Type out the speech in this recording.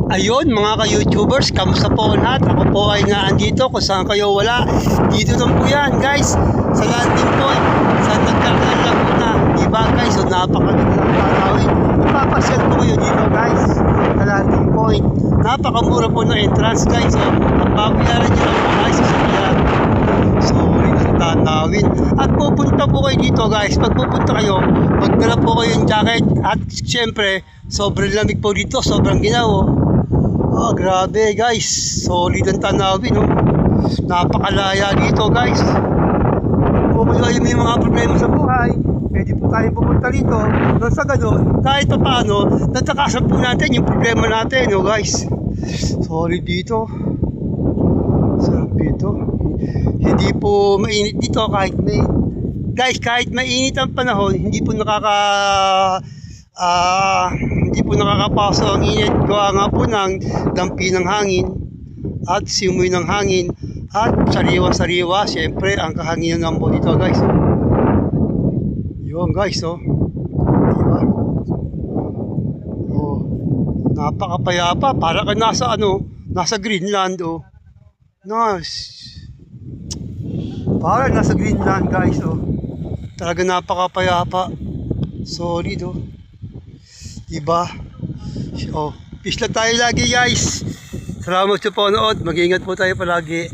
Ayun mga ka-YouTubers, kamusta po lahat? Ako po ay naandito kung saan kayo wala. Dito lang po yan guys, sa landing point, sa Nagkarnal Laguna. Diba guys, so napakaganda ng tanawin. Ipapasyal po kayo dito guys, sa landing point. Napakamura po ng entrance guys. So, ang babayaran nyo lang po guys sa sakyan. So, ito sa tanawin. At pupunta po kayo dito guys. Pag pupunta kayo, magdala po kayo yung jacket. At syempre, sobrang lamig po dito, sobrang ginaw. Oh, grabe guys. Solid ang tanawin, no? Napakalaya dito guys. Kung kayo may mga problema sa buhay, pwede po tayo pupunta dito. Doon sa ganun, kahit pa paano, natakasan po natin yung problema natin, no guys. Solid dito. Sarap dito. Hindi po mainit dito kahit may... Guys, kahit mainit ang panahon, hindi po hindi po nakakapasok ang init. Gawa nga po ng dampi ng hangin at simoy ng hangin at sariwa-sariwa. Siyempre, ang kahanginan ng po dito guys. Yun guys, oh. Diba? Oh. Napakapayapa. Para ka nasa nasa Greenland, oh. Nice. Para nasa Greenland guys, oh. Talaga napakapayapa. Solid, oh. Diba? Oh, peace lang tayo lagi guys. Salamat sa panood. Mag-iingat po tayo palagi.